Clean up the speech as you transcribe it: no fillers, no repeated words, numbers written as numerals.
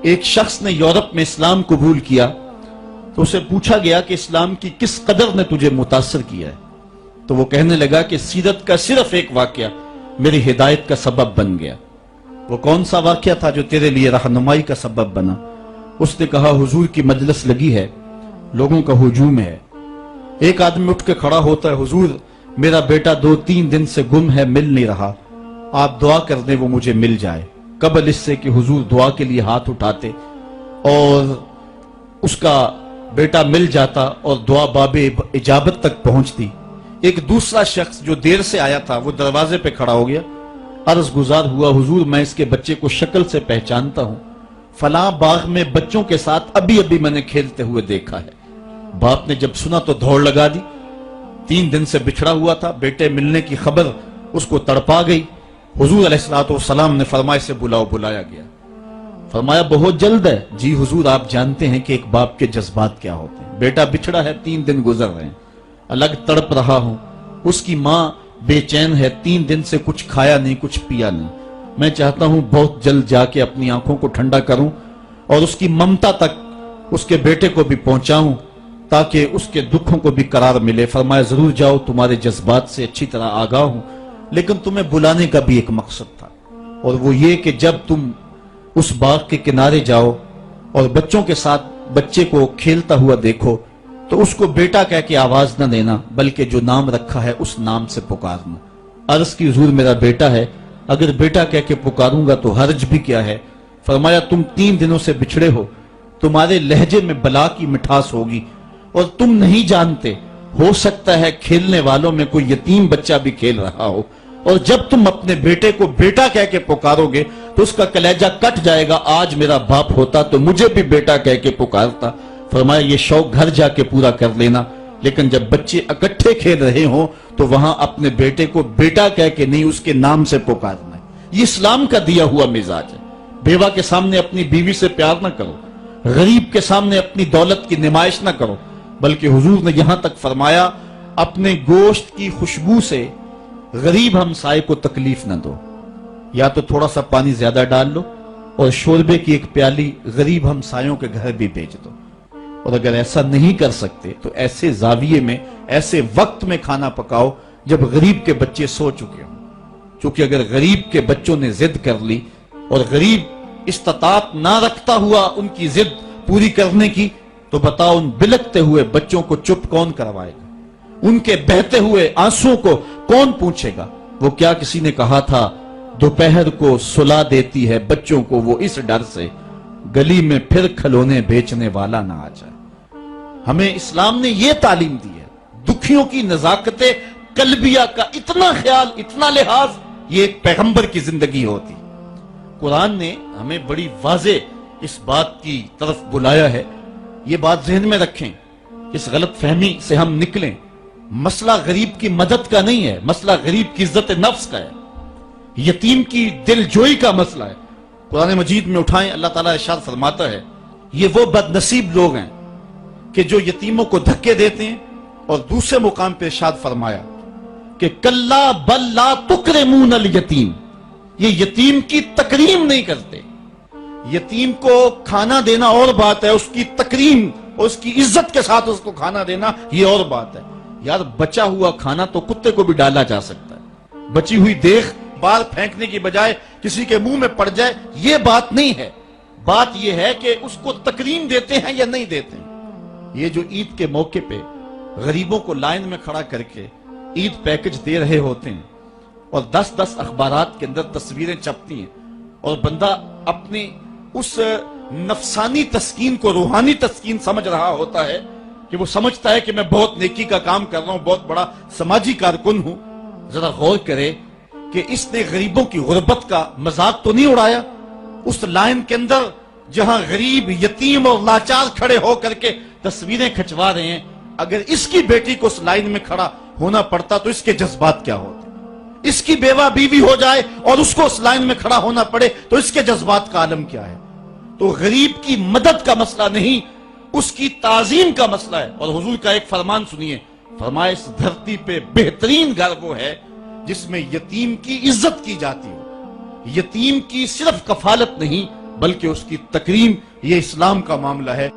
ایک شخص نے یورپ میں اسلام قبول کیا تو اسے پوچھا گیا کہ اسلام کی کس قدر نے تجھے متاثر کیا ہے؟ تو وہ کہنے لگا کہ سیرت کا صرف ایک واقعہ میری ہدایت کا سبب بن گیا۔ وہ کون سا واقعہ تھا جو تیرے لیے رہنمائی کا سبب بنا؟ اس نے کہا حضور کی مجلس لگی ہے، لوگوں کا ہجوم ہے، ایک آدمی اٹھ کے کھڑا ہوتا ہے، حضور میرا بیٹا 2-3 دن سے گم ہے، مل نہیں رہا، آپ دعا کر دیں وہ مجھے مل جائے۔ قبل اس سے کہ حضور دعا کے لیے ہاتھ اٹھاتے اور اس کا بیٹا مل جاتا اور دعا باب اجابت تک پہنچتی، ایک دوسرا شخص جو دیر سے آیا تھا وہ دروازے پہ کھڑا ہو گیا، عرض گزار ہوا حضور میں اس کے بچے کو شکل سے پہچانتا ہوں، فلاں باغ میں بچوں کے ساتھ ابھی میں نے کھیلتے ہوئے دیکھا ہے۔ باپ نے جب سنا تو دوڑ لگا دی، 3 دن سے بچھڑا ہوا تھا، بیٹے ملنے کی خبر اس کو تڑپا گئی۔ حضور علیہ السلام نے فرمایا سے بلایا گیا، فرمایا بہت جلد ہے؟ جی حضور آپ جانتے ہیں کہ ایک باپ کے جذبات کیا ہوتے ہیں، بیٹا بچھڑا ہے، 3 دن گزر رہے ہیں، الگ تڑپ رہا ہوں، اس کی ماں بے چین ہے، 3 دن سے کچھ کھایا نہیں، کچھ پیا نہیں، میں چاہتا ہوں بہت جلد جا کے اپنی آنکھوں کو ٹھنڈا کروں اور اس کی ممتا تک اس کے بیٹے کو بھی پہنچاؤں تاکہ اس کے دکھوں کو بھی قرار ملے۔ فرمایا ضرور جاؤ، تمہارے جذبات سے اچھی طرح آگاہ ہوں، لیکن تمہیں بلانے کا بھی ایک مقصد تھا، اور وہ یہ کہ جب تم اس باغ کے کنارے جاؤ اور بچوں کے ساتھ بچے کو کھیلتا ہوا دیکھو تو اس کو بیٹا کہہ کے آواز نہ دینا، بلکہ جو نام رکھا ہے اس نام سے پکارنا۔ عرض کی حضور میرا بیٹا ہے، اگر بیٹا کہہ کے پکاروں گا تو حرج بھی کیا ہے؟ فرمایا تم 3 دنوں سے بچھڑے ہو، تمہارے لہجے میں بلا کی مٹھاس ہوگی اور تم نہیں جانتے، ہو سکتا ہے کھیلنے والوں میں کوئی یتیم بچہ بھی کھیل رہا ہو، اور جب تم اپنے بیٹے کو بیٹا کہہ کے پکارو گے تو اس کا کلیجہ کٹ جائے گا، آج میرا باپ ہوتا تو مجھے بھی بیٹا کہہ کے پکارتا۔ فرمایا یہ شوق گھر جا کے پورا کر لینا، لیکن جب بچے اکٹھے کھیل رہے ہوں تو وہاں اپنے بیٹے کو بیٹا کہہ کے نہیں، اس کے نام سے پکارنا ہے۔ یہ اسلام کا دیا ہوا مزاج ہے۔ بیوہ کے سامنے اپنی بیوی سے پیار نہ کرو، غریب کے سامنے اپنی دولت کی نمائش نہ کرو، بلکہ حضور نے یہاں تک فرمایا اپنے گوشت کی خوشبو سے غریب ہمسائے کو تکلیف نہ دو، یا تو تھوڑا سا پانی زیادہ ڈال لو اور شوربے کی ایک پیالی غریب ہمسایوں کے گھر بھی بھیج دو، اور اگر ایسا نہیں کر سکتے تو ایسے زاویے میں ایسے وقت میں کھانا پکاؤ جب غریب کے بچے سو چکے ہوں، چونکہ اگر غریب کے بچوں نے ضد کر لی اور غریب استطاعت نہ رکھتا ہوا ان کی ضد پوری کرنے کی تو بتاؤ ان بلکتے ہوئے بچوں کو چپ کون کروائے گا؟ ان کے بہتے ہوئے آنسوں کو کون پوچھے گا؟ وہ کیا کسی نے کہا تھا دوپہر کو سلا دیتی ہے بچوں کو وہ اس ڈر سے گلی میں پھر کھلونے بیچنے والا نہ آ جائے۔ ہمیں اسلام نے یہ تعلیم دی ہے، دکھیوں کی نزاکت قلبیہ کا اتنا خیال، اتنا لحاظ، یہ ایک پیغمبر کی زندگی ہوتی۔ قرآن نے ہمیں بڑی واضح اس بات کی طرف بلایا ہے، یہ بات ذہن میں رکھیں، اس غلط فہمی سے ہم نکلیں۔ مسئلہ غریب کی مدد کا نہیں ہے، مسئلہ غریب کی عزت نفس کا ہے، یتیم کی دل جوئی کا مسئلہ ہے۔ قرآن مجید میں اٹھائیں، اللہ تعالیٰ ارشاد فرماتا ہے یہ وہ بد نصیب لوگ ہیں کہ جو یتیموں کو دھکے دیتے ہیں، اور دوسرے مقام پہ ارشاد فرمایا کہ کلا بل لا تکرمون الیتیم، یہ یتیم کی تکریم نہیں کرتے۔ یتیم کو کھانا دینا اور بات ہے، اس کی تکریم اور اس کی عزت کے ساتھ اس کو کھانا دینا یہ اور بات ہے۔ یار بچا ہوا کھانا تو کتے کو بھی ڈالا جا سکتا ہے، بچی ہوئی دیکھ بار پھینکنے کی بجائے کسی کے منہ میں پڑ جائے یہ بات نہیں ہے، بات یہ ہے کہ اس کو تکریم دیتے ہیں یا نہیں دیتے ہیں۔ یہ جو عید کے موقع پہ غریبوں کو لائن میں کھڑا کر کے عید پیکج دے رہے ہوتے ہیں اور 10 اخبارات کے اندر تصویریں چھپتی ہیں اور بندہ اپنی اس نفسانی تسکین کو روحانی تسکین سمجھ رہا ہوتا ہے کہ وہ سمجھتا ہے کہ میں بہت نیکی کا کام کر رہا ہوں، بہت بڑا سماجی کارکن ہوں۔ ذرا غور کرے کہ اس نے غریبوں کی غربت کا مذاق تو نہیں اڑایا؟ اس لائن کے اندر جہاں غریب، یتیم اور لاچار کھڑے ہو کر کے تصویریں کھچوا رہے ہیں، اگر اس کی بیٹی کو اس لائن میں کھڑا ہونا پڑتا تو اس کے جذبات کیا ہوتے؟ اس کی بیوہ بیوی ہو جائے اور اس کو اس لائن میں کھڑا ہونا پڑے تو اس کے جذبات کا عالم کیا ہے؟ تو غریب کی مدد کا مسئلہ نہیں، اس کی تعظیم کا مسئلہ ہے۔ اور حضور کا ایک فرمان سنیے، فرمایا اس دھرتی پہ بہترین گھر وہ ہے جس میں یتیم کی عزت کی جاتی ہو، یتیم کی صرف کفالت نہیں بلکہ اس کی تکریم یہ اسلام کا معاملہ ہے۔